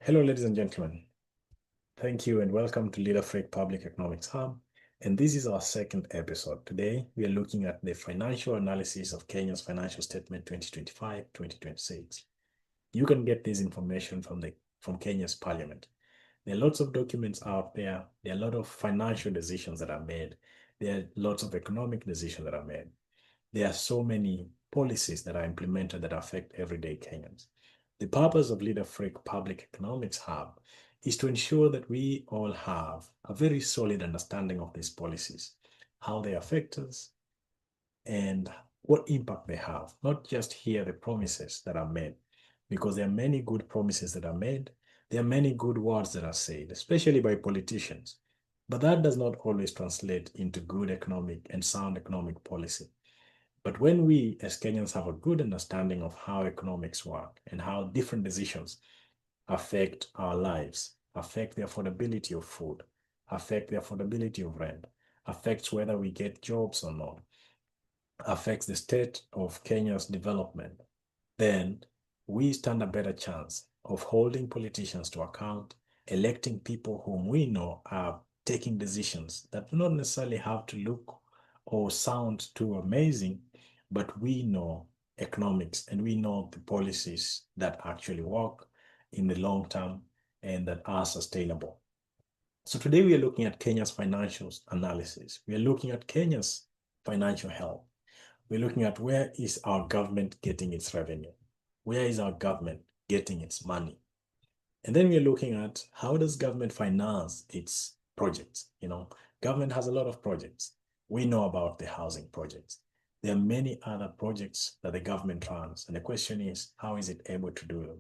Hello, ladies and gentlemen. Thank you and welcome to Leader Freak Public Economics Hub. And this is our second episode. Today, we are looking at the financial analysis of Kenya's financial statement 2025-2026. You can get this information from Kenya's parliament. There are lots of documents out there. There are a lot of financial decisions that are made. There are lots of economic decisions that are made. There are so many policies that are implemented that affect everyday Kenyans. The purpose of Leader Freak Public Economics Hub is to ensure that we all have a very solid understanding of these policies, how they affect us, and what impact they have, not just hear the promises that are made, because there are many good promises that are made. There are many good words that are said, especially by politicians. But that does not always translate into good economic and sound economic policy. But when we as Kenyans have a good understanding of how economics work and how different decisions affect our lives, affect the affordability of food, affect the affordability of rent, affects whether we get jobs or not, affects the state of Kenya's development, then we stand a better chance of holding politicians to account, electing people whom we know are taking decisions that do not necessarily have to look or sound too amazing, but we know economics and we know the policies that actually work in the long term and that are sustainable. So today we are looking at Kenya's financial analysis. We are looking at Kenya's financial health. We're looking at where is our government getting its revenue? Where is our government getting its money? And then we're looking at how does government finance its projects? Government has a lot of projects. We know about the housing projects. There are many other projects that the government runs. And the question is, how is it able to do them?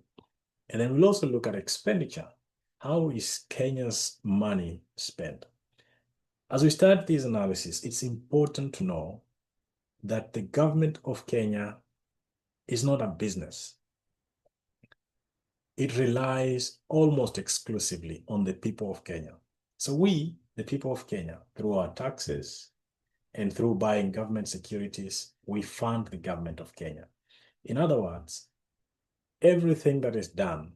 And then we'll also look at expenditure. How is Kenya's money spent? As we start this analysis, it's important to know that the government of Kenya is not a business. It relies almost exclusively on the people of Kenya. So we, the people of Kenya, through our taxes and through buying government securities, we fund the government of Kenya. In other words, everything that is done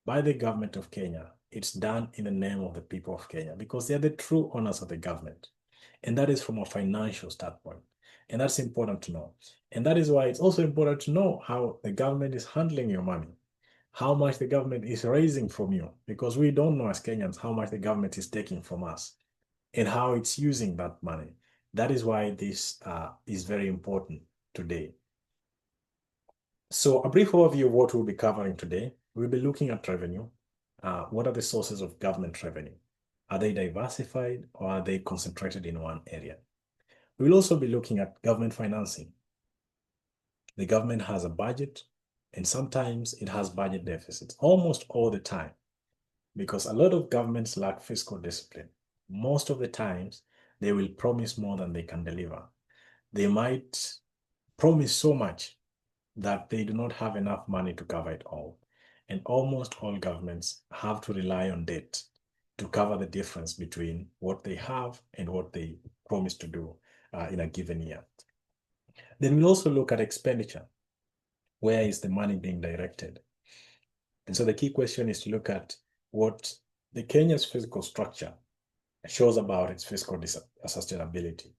by the government of Kenya, it's done in the name of the people of Kenya because they're the true owners of the government. And that is from a financial standpoint. And that's important to know. And that is why it's also important to know how the government is handling your money, how much the government is raising from you, because we don't know as Kenyans how much the government is taking from us and how it's using that money. That is why this is very important today. So a brief overview of what we'll be covering today. We'll be looking at revenue. What are the sources of government revenue? Are they diversified or are they concentrated in one area? We'll also be looking at government financing. The government has a budget, and sometimes it has budget deficits, almost all the time, because a lot of governments lack fiscal discipline. Most of the times, they will promise more than they can deliver. They might promise so much that they do not have enough money to cover it all. And almost all governments have to rely on debt to cover the difference between what they have and what they promise to do in a given year. Then we'll also look at expenditure. Where is the money being directed? And so the key question is to look at what the Kenya's fiscal structure shows about its fiscal sustainability.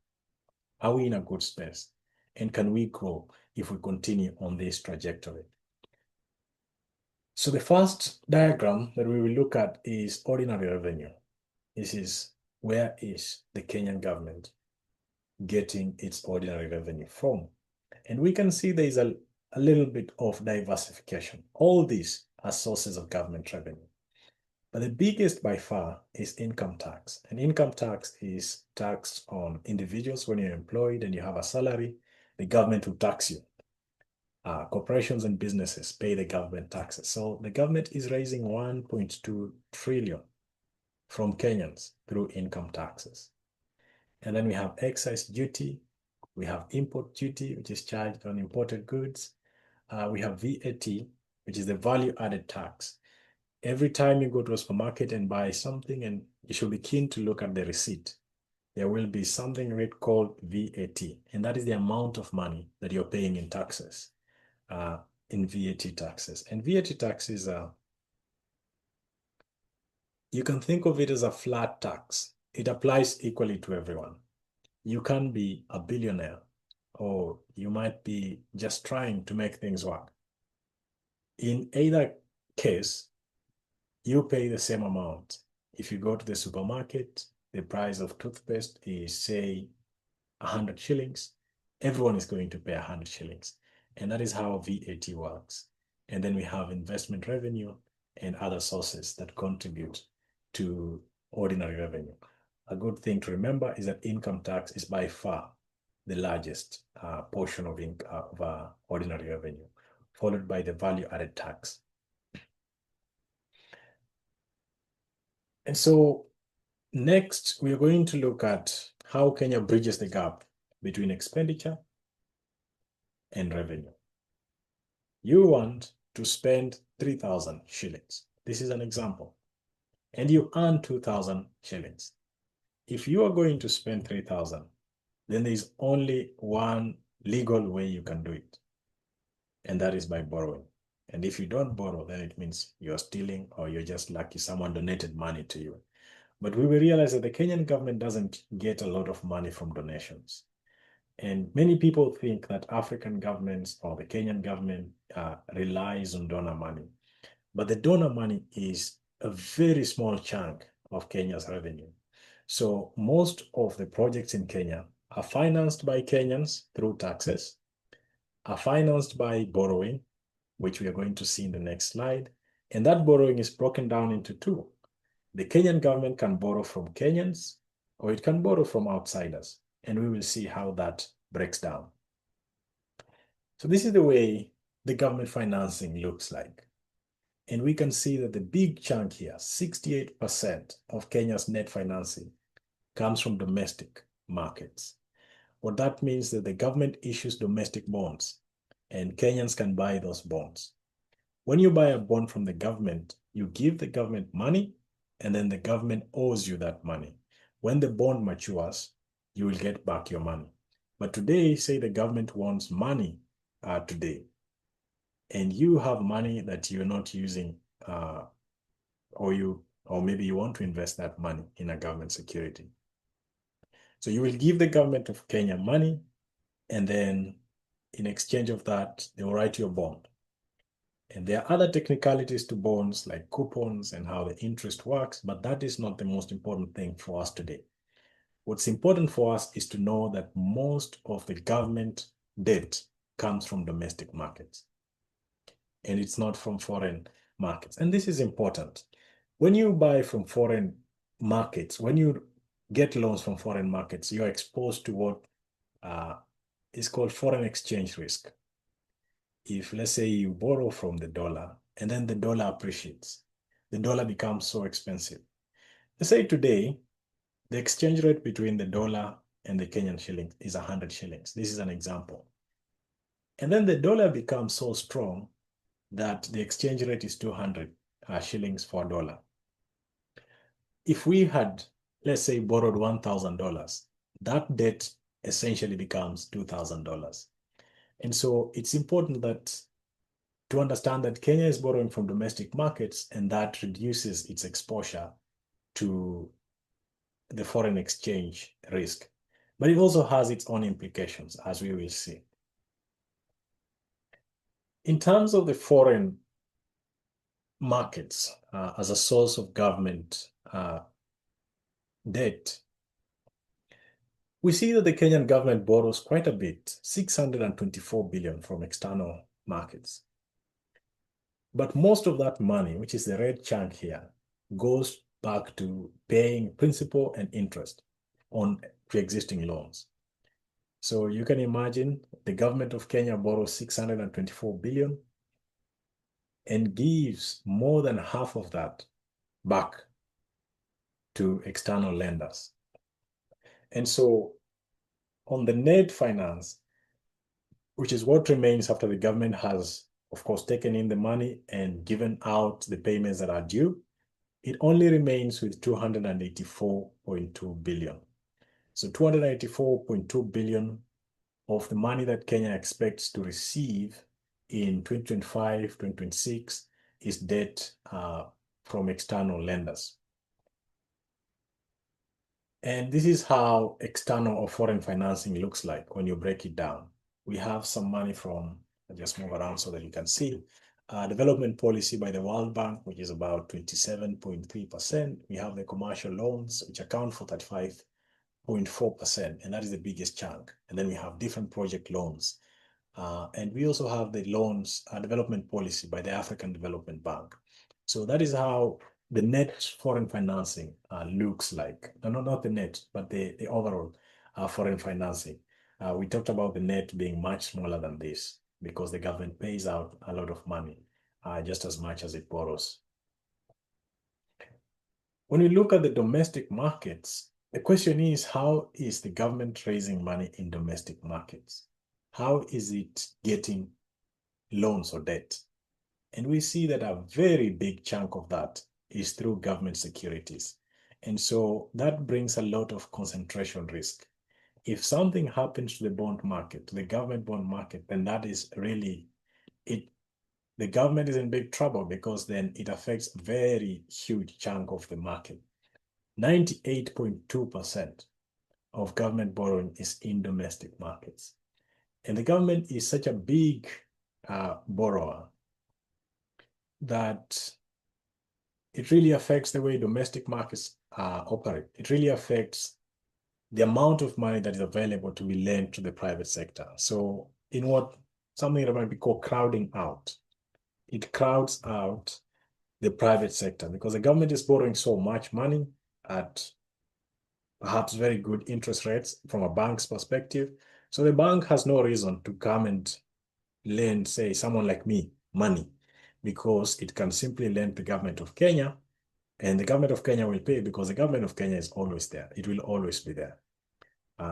Are we in a good space? And can we grow if we continue on this trajectory? So the first diagram that we will look at is ordinary revenue. This is where is the Kenyan government getting its ordinary revenue from? And we can see there is a little bit of diversification. All these are sources of government revenue. But the biggest by far is income tax. And income tax is taxed on individuals when you're employed and you have a salary, the government will tax you. Corporations and businesses pay the government taxes. So the government is raising 1.2 trillion from Kenyans through income taxes. And then we have excise duty, we have import duty, which is charged on imported goods. We have VAT, which is the value added tax. Every time you go to a supermarket and buy something, and you should be keen to look at the receipt, there will be something called VAT, and that is the amount of money that you're paying in taxes, in VAT taxes. And VAT taxes You can think of it as a flat tax. It applies equally to everyone. You can be a billionaire, or you might be just trying to make things work. In either case, you pay the same amount. If you go to the supermarket, the price of toothpaste is, say, 100 shillings. Everyone is going to pay 100 shillings. And that is how VAT works. And then we have investment revenue and other sources that contribute to ordinary revenue. A good thing to remember is that income tax is by far the largest portion of ordinary revenue, followed by the value added tax. And so next, we are going to look at how Kenya bridges the gap between expenditure and revenue. You want to spend 3,000 shillings. This is an example. And you earn 2,000 shillings. If you are going to spend 3,000, then there's only one legal way you can do it, and that is by borrowing. And if you don't borrow, then it means you're stealing or you're just lucky someone donated money to you. But we will realize that the Kenyan government doesn't get a lot of money from donations. And many people think that African governments or the Kenyan government relies on donor money. But the donor money is a very small chunk of Kenya's revenue. So most of the projects in Kenya are financed by Kenyans through taxes, are financed by borrowing, which we are going to see in the next slide. And that borrowing is broken down into two. The Kenyan government can borrow from Kenyans, or it can borrow from outsiders. And we will see how that breaks down. So this is the way the government financing looks like. And we can see that the big chunk here, 68% of Kenya's net financing, comes from domestic markets. What that means that the government issues domestic bonds, and Kenyans can buy those bonds. When you buy a bond from the government, you give the government money, and then the government owes you that money. When the bond matures, you will get back your money. But today, say the government wants money today, and you have money that you're not using, or maybe you want to invest that money in a government security. So you will give the government of Kenya money, and then in exchange of that, they will write you a bond. And there are other technicalities to bonds like coupons and how the interest works, but that is not the most important thing for us today. What's important for us is to know that most of the government debt comes from domestic markets, and it's not from foreign markets. And this is important. When you buy from foreign markets, when you get loans from foreign markets, you're exposed to what is called foreign exchange risk. If, let's say, you borrow from the dollar and then the dollar appreciates, the dollar becomes so expensive. Let's say today, the exchange rate between the dollar and the Kenyan shilling is 100 shillings. This is an example. And then the dollar becomes so strong that the exchange rate is 200 shillings for a dollar. If we had, let's say, borrowed $1,000, that debt essentially becomes $2,000. And so it's important that to understand that Kenya is borrowing from domestic markets, and that reduces its exposure to the foreign exchange risk. But it also has its own implications, as we will see. In terms of the foreign markets as a source of government debt, we see that the Kenyan government borrows quite a bit, 624 billion from external markets. But most of that money, which is the red chunk here, goes back to paying principal and interest on pre-existing loans. So you can imagine the government of Kenya borrows 624 billion and gives more than half of that back to external lenders. And so on the net finance, which is what remains after the government has, of course, taken in the money and given out the payments that are due, it only remains with 284.2 billion. So 284.2 billion of the money that Kenya expects to receive in 2025, 2026 is debt from external lenders. And this is how external or foreign financing looks like when you break it down. We have some money from, I'll just move around so that you can see, development policy by the World Bank, which is about 27.3%. We have the commercial loans, which account for 35.4%, and that is the biggest chunk. And then we have different project loans. And we also have the loans development policy by the African Development Bank. So that is how the net foreign financing looks like. No, not the net, but the overall foreign financing. We talked about the net being much smaller than this because the government pays out a lot of money, just as much as it borrows. When we look at the domestic markets, the question is, how is the government raising money in domestic markets? How is it getting loans or debt? And we see that a very big chunk of that is through government securities. And so that brings a lot of concentration risk. If something happens to the bond market, to the government bond market, then that is really it. The government is in big trouble because then it affects a very huge chunk of the market. 98.2% of government borrowing is in domestic markets. And the government is such a big borrower that it really affects the way domestic markets operate. It really affects the amount of money that is available to be lent to the private sector. So in what something that might be called crowding out, it crowds out the private sector because the government is borrowing so much money at perhaps very good interest rates from a bank's perspective. So the bank has no reason to come and lend, say, someone like me money because it can simply lend the government of Kenya and the government of Kenya will pay because the government of Kenya is always there. It will always be there.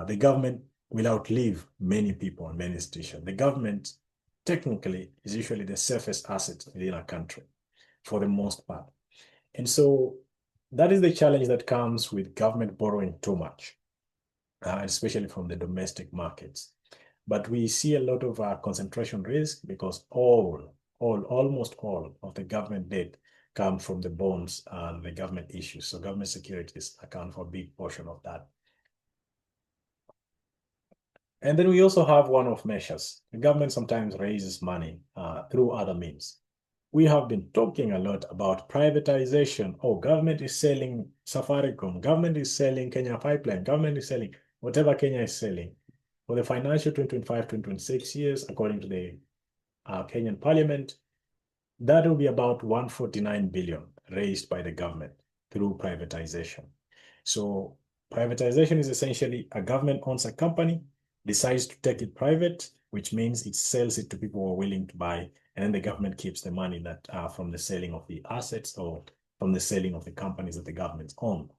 The government will outlive many people and many institutions. The government technically is usually the safest asset within a country for the most part. And so that is the challenge that comes with government borrowing too much, especially from the domestic markets. But we see a lot of concentration risk because almost all of the government debt come from the bonds and the government issues. So government securities account for a big portion of that. And then we also have one-off measures. The government sometimes raises money through other means. We have been talking a lot about privatization. Oh, government is selling Safaricom, government is selling Kenya Pipeline, government is selling whatever Kenya is selling. For the financial 2025-2026 years, according to the Kenyan Parliament, that will be about 149 billion raised by the government through privatization. So privatization is essentially a government owns a company, decides to take it private, which means it sells it to people who are willing to buy, and then the government keeps the money that from the selling of the assets or from the selling of the companies that the government own.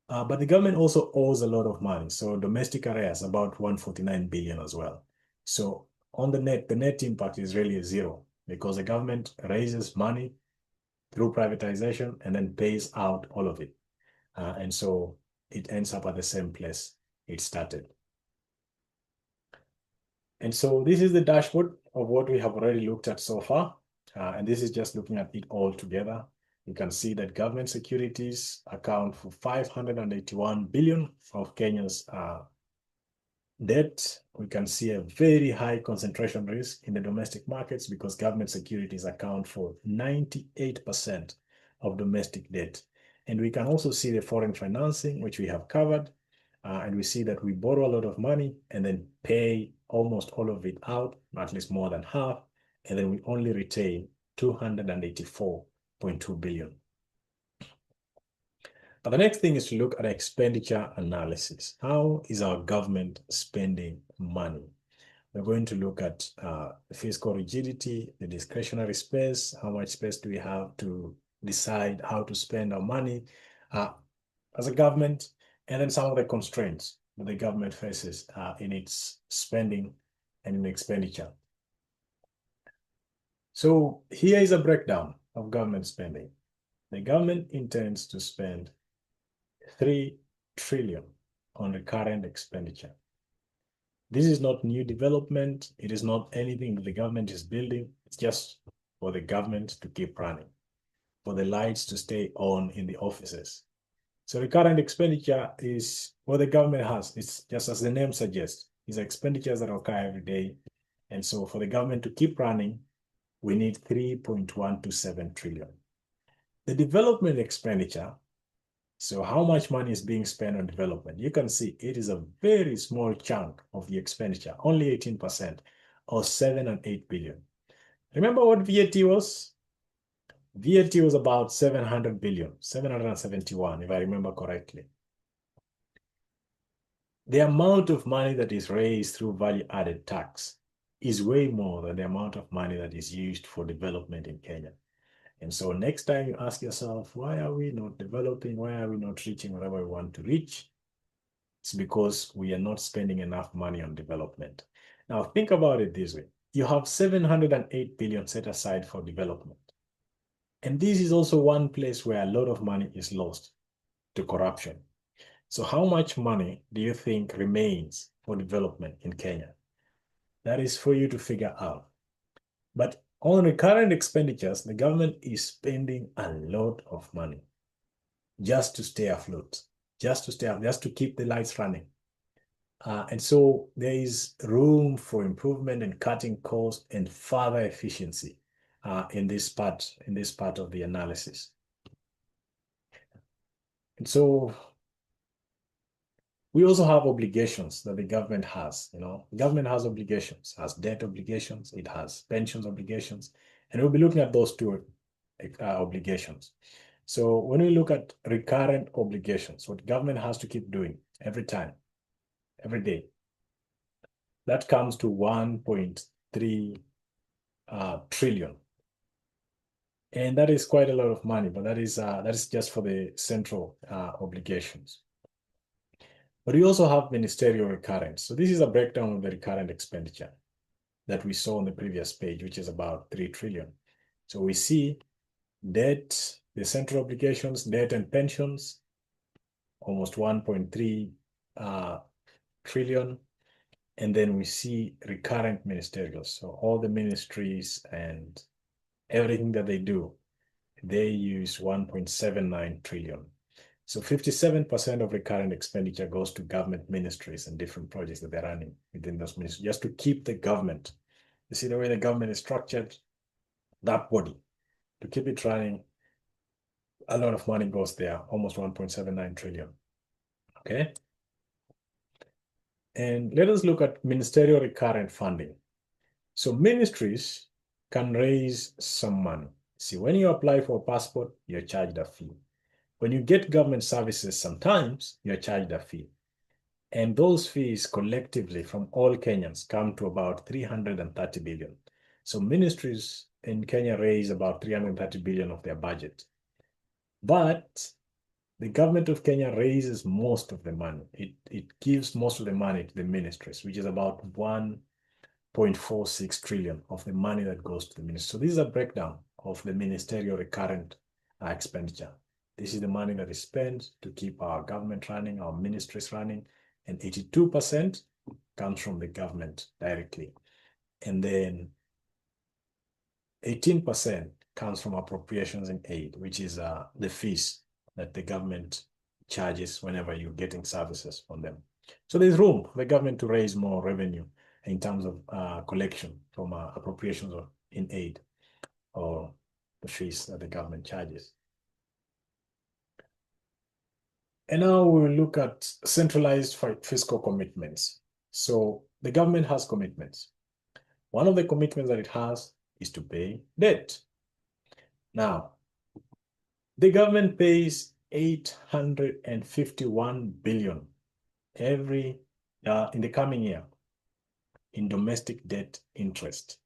But the government also owes a lot of money. So domestic arrears, about 149 billion as well. So on the net impact is really zero because the government raises money through privatization and then pays out all of it. And so it ends up at the same place it started. And so this is the dashboard of what we have already looked at so far. And this is just looking at it all together. You can see that government securities account for 581 billion of Kenya's debt. We can see a very high concentration risk in the domestic markets because government securities account for 98% of domestic debt. And we can also see the foreign financing, which we have covered. And we see that we borrow a lot of money and then pay almost all of it out, at least more than half. And then we only retain 284.2 billion. But the next thing is to look at expenditure analysis. How is our government spending money? We're going to look at fiscal rigidity, the discretionary space, how much space do we have to decide how to spend our money as a government, and then some of the constraints that the government faces in its spending and in expenditure. So here is a breakdown of government spending. The government intends to spend 3 trillion on recurrent expenditure. This is not new development. It is not anything that the government is building. It's just for the government to keep running, for the lights to stay on in the offices. So recurrent expenditure is what the government has. It's just as the name suggests. These are expenditures that occur every day. And so for the government to keep running, we need 3.127 trillion. The development expenditure, so how much money is being spent on development? You can see it is a very small chunk of the expenditure, only 18%, or 7 and 8 billion. Remember what VAT was? VAT was about 700 billion, 771, if I remember correctly. The amount of money that is raised through value-added tax is way more than the amount of money that is used for development in Kenya. And so next time you ask yourself, why are we not developing? Why are we not reaching whatever we want to reach? It's because we are not spending enough money on development. Now think about it this way. You have 708 billion set aside for development. And this is also one place where a lot of money is lost to corruption. So how much money do you think remains for development in Kenya? That is for you to figure out. But on recurrent expenditures, the government is spending a lot of money just to stay afloat, just to keep the lights running. And so there is room for improvement and cutting costs and further efficiency in this part of the analysis. And so we also have obligations that the government has. The government has obligations, has debt obligations, it has pensions obligations, and we'll be looking at those two obligations. So when we look at recurrent obligations, what government has to keep doing every time, every day, that comes to 1.3 trillion. And that is quite a lot of money, but that is just for the central obligations. But we also have ministerial recurrent. So this is a breakdown of the recurrent expenditure that we saw on the previous page, which is about 3 trillion. So we see debt, the central obligations, debt and pensions, almost 1.3 trillion. And then we see recurrent ministerials. So all the ministries and everything that they do, they use 1.79 trillion. So 57% of recurrent expenditure goes to government ministries and different projects that they're running within those ministries, just to keep the government. You see the way the government is structured, that body, to keep it running, a lot of money goes there, almost 1.79 trillion. Okay. And let us look at ministerial recurrent funding. So ministries can raise some money. See, when you apply for a passport, you're charged a fee. When you get government services, sometimes you're charged a fee. And those fees collectively from all Kenyans come to about 330 billion. So ministries in Kenya raise about 330 billion of their budget. But the government of Kenya raises most of the money. It gives most of the money to the ministries, which is about 1.46 trillion of the money that goes to the ministry. So this is a breakdown of the ministerial recurrent expenditure. This is the money that is spent to keep our government running, our ministries running, and 82% comes from the government directly. And then 18% comes from appropriations and aid, which is the fees that the government charges whenever you're getting services from them. So there's room for the government to raise more revenue in terms of collection from appropriations or in aid or the fees that the government charges. And now we'll look at centralized fiscal commitments. So the government has commitments. One of the commitments that it has is to pay debt. Now, the government pays 851 billion in the coming year in domestic debt interest.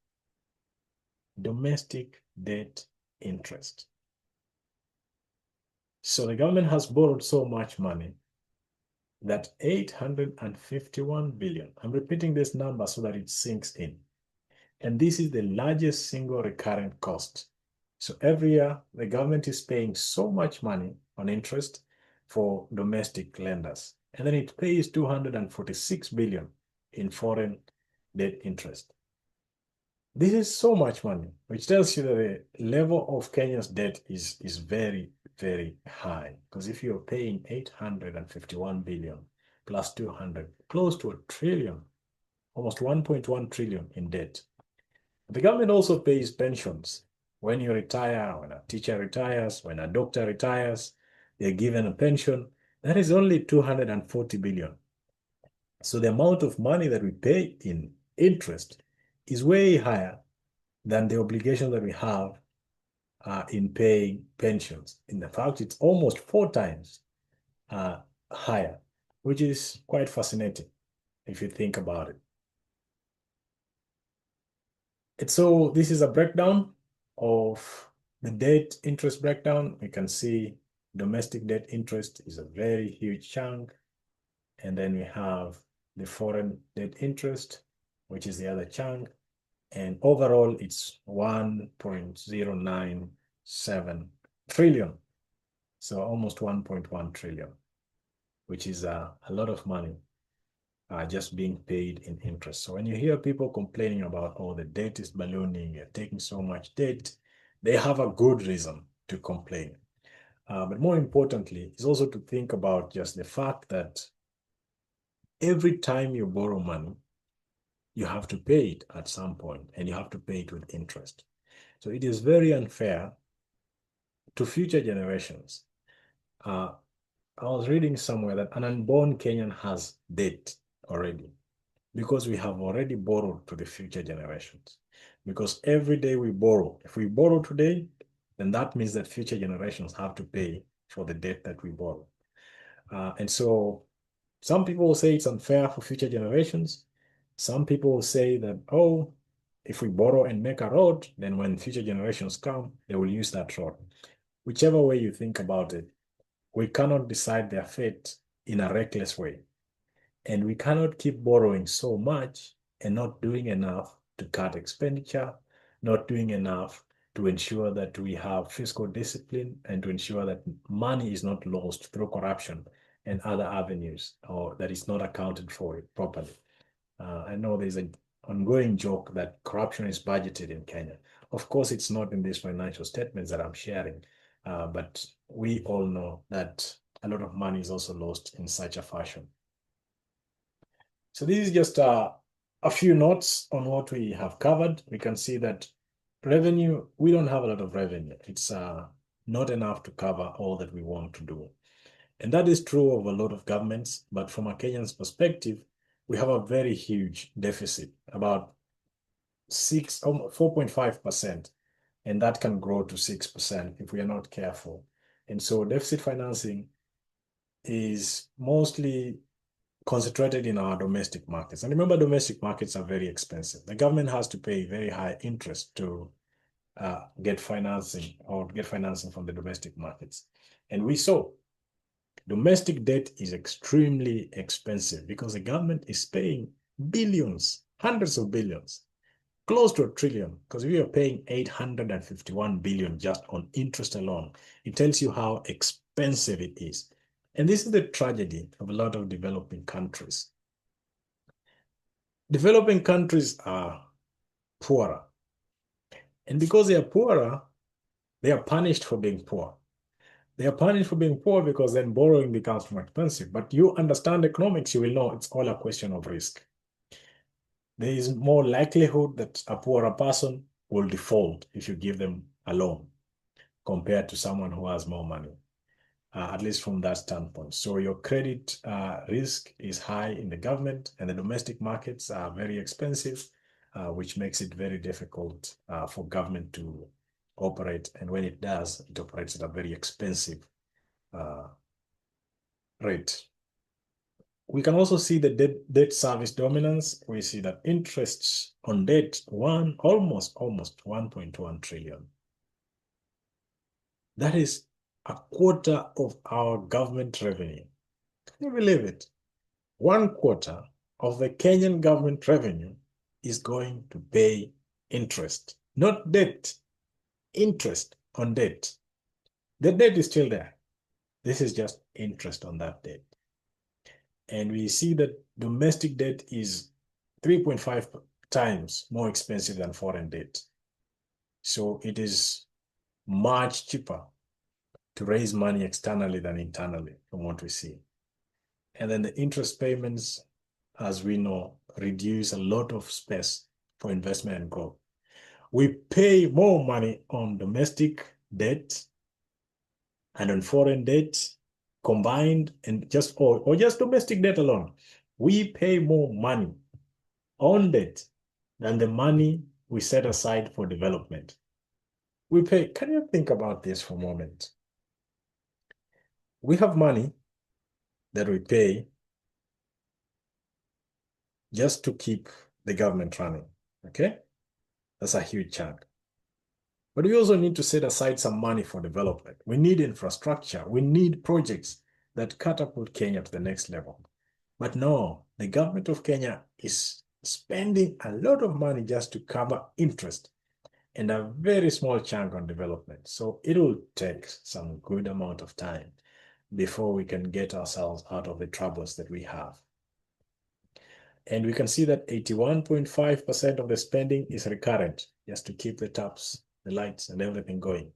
Domestic debt interest. So the government has borrowed so much money that 851 billion, I'm repeating this number so that it sinks in. And this is the largest single recurrent cost. So every year, the government is paying so much money on interest for domestic lenders. And then it pays 246 billion in foreign debt interest. This is so much money, which tells you that the level of Kenya's debt is very, very high. Because if you're paying 851 billion plus 200, close to a trillion, almost 1.1 trillion in debt. The government also pays pensions. When you retire, when a teacher retires, when a doctor retires, they're given a pension. That is only 240 billion. So the amount of money that we pay in interest is way higher than the obligation that we have in paying pensions. In fact, it's almost 4 times higher, which is quite fascinating if you think about it. And so this is a breakdown of the debt interest breakdown. We can see domestic debt interest is a very huge chunk. And then we have the foreign debt interest, which is the other chunk. And overall, it's 1.097 trillion. So almost 1.1 trillion, which is a lot of money just being paid in interest. So when you hear people complaining about, oh, the debt is ballooning, you're taking so much debt, they have a good reason to complain. But more importantly, is also to think about just the fact that every time you borrow money, you have to pay it at some point, and you have to pay it with interest. So it is very unfair to future generations. I was reading somewhere that an unborn Kenyan has debt already because we have already borrowed to the future generations. Because every day we borrow, if we borrow today, then that means that future generations have to pay for the debt that we borrow. And so some people will say it's unfair for future generations. Some people will say that, oh, if we borrow and make a road, then when future generations come, they will use that road. Whichever way you think about it, we cannot decide their fate in a reckless way. And we cannot keep borrowing so much and not doing enough to cut expenditure, not doing enough to ensure that we have fiscal discipline and to ensure that money is not lost through corruption and other avenues, or that is not accounted for it properly. I know there's an ongoing joke that corruption is budgeted in Kenya. Of course, it's not in these financial statements that I'm sharing, but we all know that a lot of money is also lost in such a fashion. So this is just a few notes on what we have covered. We can see that revenue, we don't have a lot of revenue. It's not enough to cover all that we want to do. And that is true of a lot of governments, but from a Kenyan's perspective, we have a very huge deficit, about 4.5%, and that can grow to 6% if we are not careful. And so deficit financing is mostly concentrated in our domestic markets. And remember, domestic markets are very expensive. The government has to pay very high interest to get financing from the domestic markets. And we saw domestic debt is extremely expensive because the government is paying billions, hundreds of billions, close to a trillion, because we are paying 851 billion just on interest alone. It tells you how expensive it is. And this is the tragedy of a lot of developing countries. Developing countries are poorer. And because they are poorer, they are punished for being poor. They are punished for being poor because then borrowing becomes more expensive. But you understand economics, you will know it's all a question of risk. There is more likelihood that a poorer person will default if you give them a loan compared to someone who has more money, at least from that standpoint. So your credit risk is high in the government, and the domestic markets are very expensive, which makes it very difficult for government to operate. And when it does, it operates at a very expensive rate. We can also see the debt service dominance. We see that interests on debt, almost 1.1 trillion. That is a quarter of our government revenue. Can you believe it? 1/4 of the Kenyan government revenue is going to pay interest, not debt, interest on debt. The debt is still there. This is just interest on that debt. And we see that domestic debt is 3.5 times more expensive than foreign debt. So it is much cheaper to raise money externally than internally from what we see. And then the interest payments, as we know, reduce a lot of space for investment and growth. We pay more money on domestic debt and on foreign debt combined, and just or just domestic debt alone. We pay more money on debt than the money we set aside for development. We pay, can you think about this for a moment? We have money that we pay just to keep the government running, okay? That's a huge chunk. But we also need to set aside some money for development. We need infrastructure. We need projects that catapult Kenya to the next level. But no, the government of Kenya is spending a lot of money just to cover interest and a very small chunk on development. So it will take some good amount of time before we can get ourselves out of the troubles that we have. And we can see that 81.5% of the spending is recurrent, just to keep the taps, the lights, and everything going.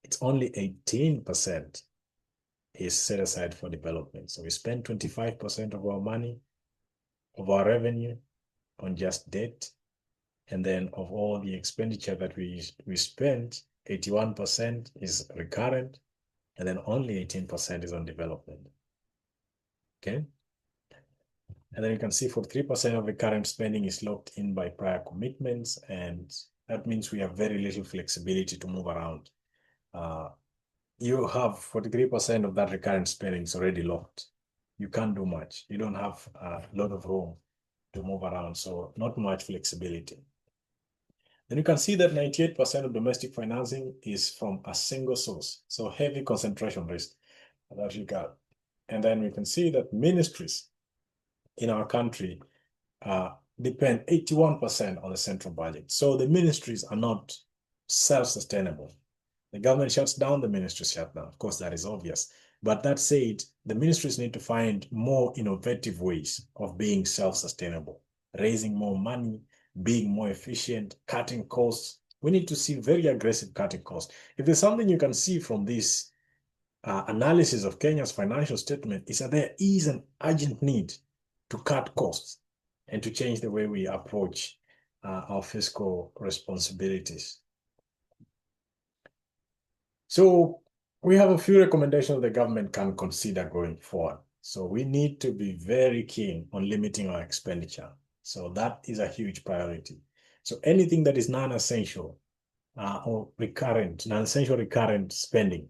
It's only 18% is set aside for development. So we spend 25% of our money, of our revenue, on just debt. And then of all the expenditure that we spend, 81% is recurrent, and then only 18% is on development. Okay? And then you can see 43% of the current spending is locked in by prior commitments, and that means we have very little flexibility to move around. You have 43% of that recurrent spending is already locked. You can't do much. You don't have a lot of room to move around, so not much flexibility. Then you can see that 98% of domestic financing is from a single source, so heavy concentration risk that you got. And then we can see that ministries in our country depend 81% on the central budget. So the ministries are not self-sustainable. The government shuts down, the ministries shut down. Of course, that is obvious. But that said, the ministries need to find more innovative ways of being self-sustainable, raising more money, being more efficient, cutting costs. We need to see very aggressive cutting costs. If there's something you can see from this analysis of Kenya's financial statement, is that there is an urgent need to cut costs and to change the way we approach our fiscal responsibilities. So we have a few recommendations the government can consider going forward. So we need to be very keen on limiting our expenditure. So that is a huge priority. So anything that is non-essential or recurrent, non-essential recurrent spending,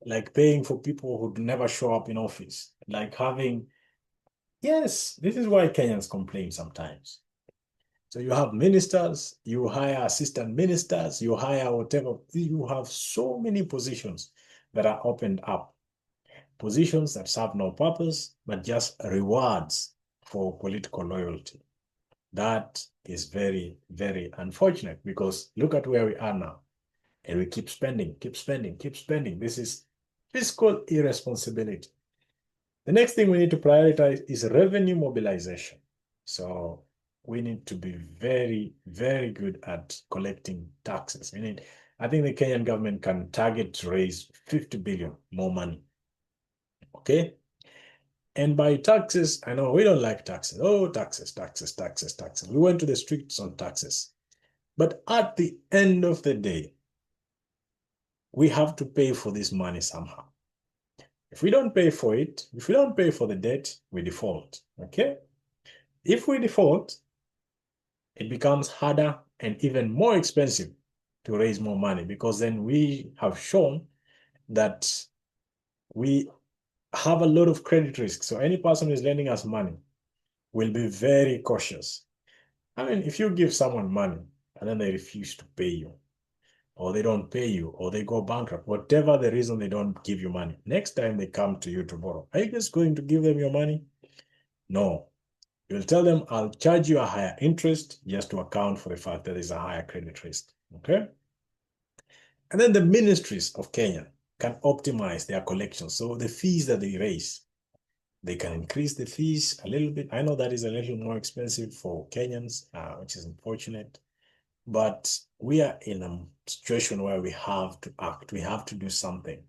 like paying for people who never show up in office, like having, yes, this is why Kenyans complain sometimes. So you have ministers, you hire assistant ministers, you hire whatever, you have so many positions that are opened up. Positions that serve no purpose, but just rewards for political loyalty. That is very, very unfortunate, because look at where we are now. And we keep spending, keep spending, keep spending. This is fiscal irresponsibility. The next thing we need to prioritize is revenue mobilization. So we need to be very, very good at collecting taxes. I think the Kenyan government can target to raise 50 billion more money. Okay? And by taxes, I know we don't like taxes. Oh, taxes, taxes, taxes, taxes. We went to the streets on taxes. But at the end of the day, we have to pay for this money somehow. If we don't pay for it, if we don't pay for the debt, we default, okay? If we default, it becomes harder and even more expensive to raise more money, because then we have shown that we have a lot of credit risk. So any person who is lending us money will be very cautious. If you give someone money and then they refuse to pay you, or they don't pay you, or they go bankrupt, whatever the reason they don't give you money, next time they come to you to borrow, are you just going to give them your money? No. You'll tell them, I'll charge you a higher interest just to account for the fact that there's a higher credit risk, okay? And then the ministries of Kenya can optimize their collections. So the fees that they raise, they can increase the fees a little bit. I know that is a little more expensive for Kenyans, which is unfortunate. but we are in a situation where we have to act, we have to do something.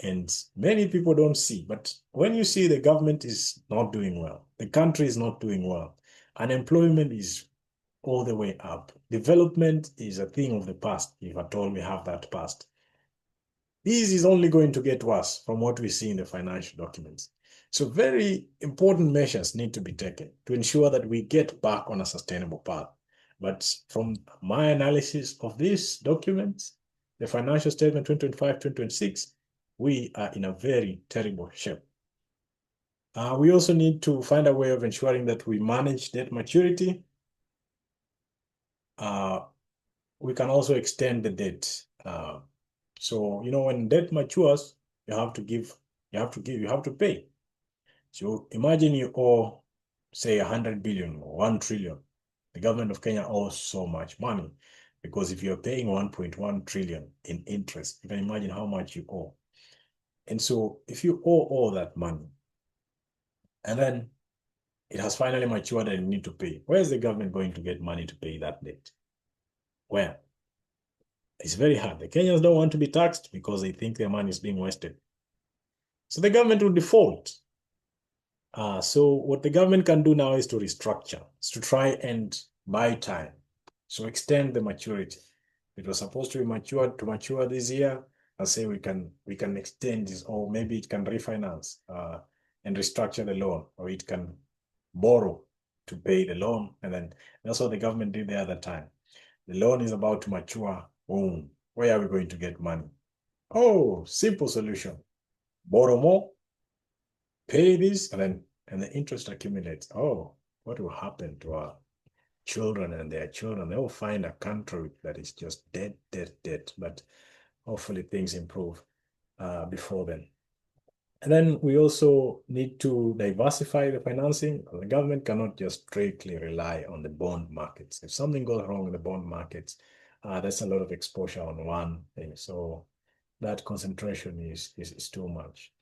And many people don't see, but when you see the government is not doing well, the country is not doing well, unemployment is all the way up, development is a thing of the past, if at all we have that past. This is only going to get worse from what we see in the financial documents. So very important measures need to be taken to ensure that we get back on a sustainable path. But from my analysis of these documents, the financial statement 2025-2026, we are in a very terrible shape. We also need to find a way of ensuring that we manage debt maturity. We can also extend the debt. So, when debt matures, you have to pay. So imagine you owe, say, 100 billion or 1 trillion. The government of Kenya owes so much money because if you're paying 1.1 trillion in interest, you can imagine how much you owe. And so if you owe all that money and then it has finally matured and you need to pay, where is the government going to get money to pay that debt? Where? It's very hard. The Kenyans don't want to be taxed because they think their money is being wasted. So the government will default. So what the government can do now is to restructure, is to try and buy time. So extend the maturity. It was supposed to be mature this year. I'll say we can extend this, or maybe it can refinance and restructure the loan, or it can borrow to pay the loan. And then that's what the government did the other time. The loan is about to mature. Boom. Where are we going to get money? Oh, simple solution. Borrow more, pay this, and the interest accumulates. Oh, what will happen to our children and their children? They will find a country that is just dead. But hopefully things improve before then. And then we also need to diversify the financing. The government cannot just strictly rely on the bond markets. If something goes wrong in the bond markets, there's a lot of exposure on one thing. So that concentration is too much.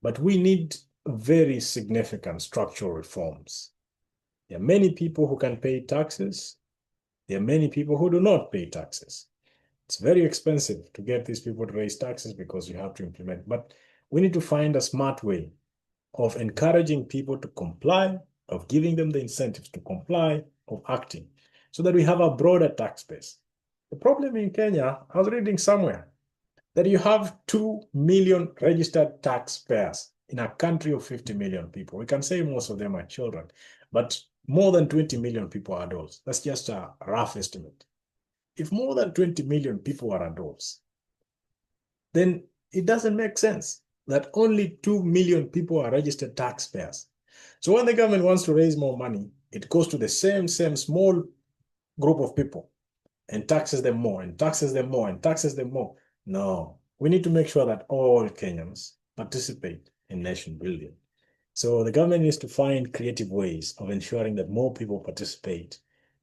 But we need very significant structural reforms. There are many people who can pay taxes. There are many people who do not pay taxes. It's very expensive to get these people to raise taxes because you have to implement. But we need to find a smart way of encouraging people to comply, of giving them the incentives to comply, of acting, so that we have a broader tax base. The problem in Kenya, I was reading somewhere, that you have 2 million registered taxpayers in a country of 50 million people. We can say most of them are children, but more than 20 million people are adults. That's just a rough estimate. If more than 20 million people are adults, then it doesn't make sense that only 2 million people are registered taxpayers. So when the government wants to raise more money, it goes to the same small group of people and taxes them more and taxes them more and taxes them more. No, we need to make sure that all Kenyans participate in nation building. So the government needs to find creative ways of ensuring that more people participate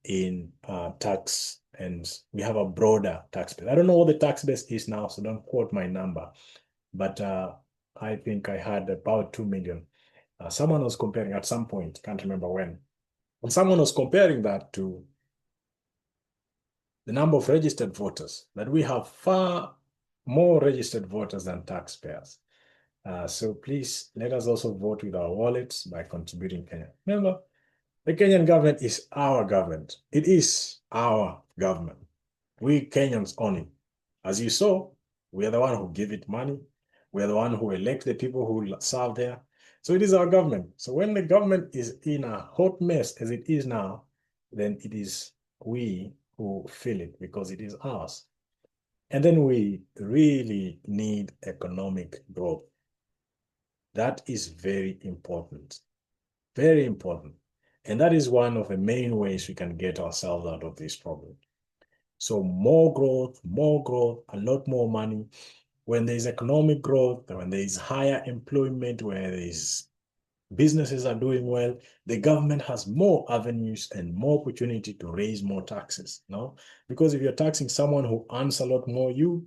in tax, and we have a broader tax base. I don't know what the tax base is now, so don't quote my number, but I think I had about 2 million. Someone was comparing at some point, can't remember when, and someone was comparing that to the number of registered voters, that we have far more registered voters than taxpayers. So please let us also vote with our wallets by contributing Kenya. Remember, the Kenyan government is our government. It is our government. We Kenyans own it. As you saw, we are the one who give it money. We are the one who elect the people who serve there. So it is our government. So when the government is in a hot mess as it is now, then it is we who feel it because it is ours. And then we really need economic growth. That is very important. Very important. And that is one of the main ways we can get ourselves out of this problem. So more growth, a lot more money. When there's economic growth, when there's higher employment, where there's businesses are doing well, the government has more avenues and more opportunity to raise more taxes. No? Because if you're taxing someone who earns a lot more, you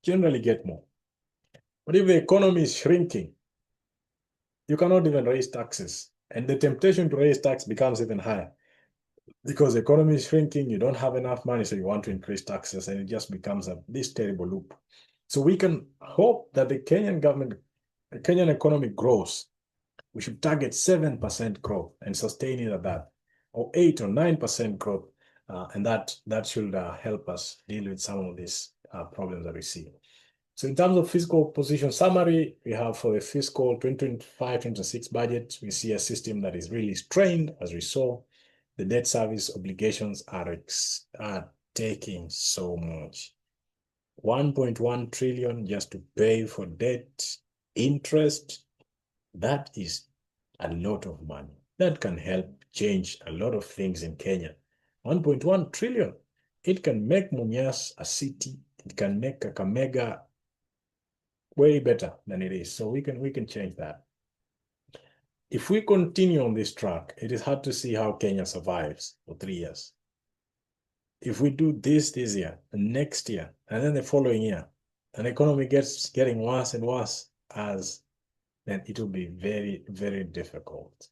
generally get more. But if the economy is shrinking, you cannot even raise taxes. And the temptation to raise tax becomes even higher because the economy is shrinking, you don't have enough money, so you want to increase taxes, and it just becomes this terrible loop. So we can hope that the Kenyan economy grows. We should target 7% growth and sustain it at that, or 8 or 9% growth, and that should help us deal with some of these problems that we see. So in terms of fiscal position summary, we have for the fiscal 2025-26 budget, we see a system that is really strained, as we saw. The debt service obligations are taking so much. 1.1 trillion just to pay for debt, interest. That is a lot of money. That can help change a lot of things in Kenya. 1.1 trillion. It can make Mumias a city. It can make Kakamega way better than it is. So we can change that. If we continue on this track, it is hard to see how Kenya survives for 3 years. If we do this year, and next year, and then the following year, and the economy getting worse and worse, then it will be very, very difficult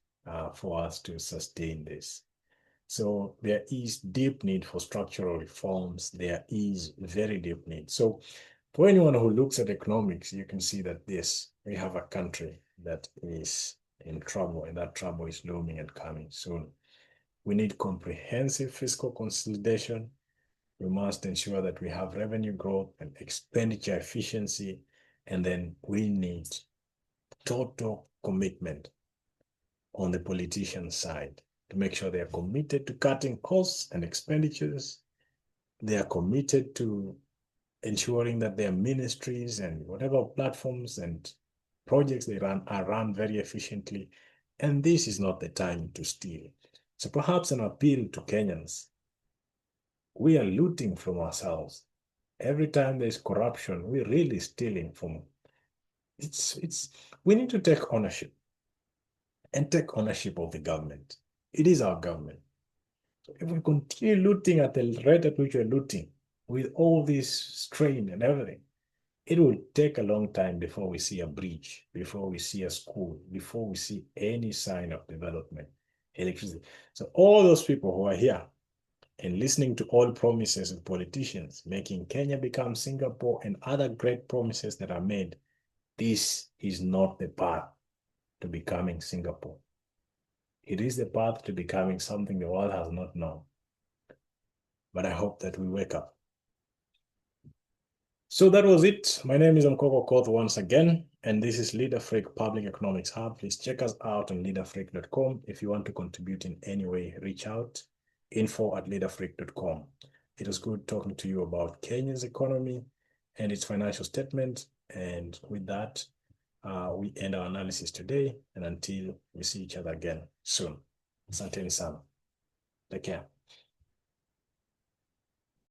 for us to sustain this. So there is deep need for structural reforms. There is very deep need. So for anyone who looks at economics, you can see that we have a country that is in trouble, and that trouble is looming and coming soon. We need comprehensive fiscal consolidation. We must ensure that we have revenue growth and expenditure efficiency, and then we need total commitment on the politician side to make sure they are committed to cutting costs and expenditures. They are committed to ensuring that their ministries and whatever platforms and projects they run are run very efficiently. And this is not the time to steal. So perhaps an appeal to Kenyans. We are looting from ourselves. Every time there's corruption, we're really stealing from. We need to take ownership and take ownership of the government. It is our government. So if we continue looting at the rate at which we're looting, with all this strain and everything, it will take a long time before we see a bridge, before we see a school, before we see any sign of development, electricity. So all those people who are here and listening to all promises of politicians, making Kenya become Singapore and other great promises that are made, this is not the path to becoming Singapore. It is the path to becoming something the world has not known. But I hope that we wake up. So that was it. My name is Mkoko Koth once again, and this is LeaderFreak Public Economics Hub. Please check us out on leaderfreak.com. If you want to contribute in any way, reach out, info@leaderfreak.com. It was good talking to you about Kenya's economy and its financial statement. And with that, we end our analysis today, and until we see each other again soon. Asanteni sana. Take care.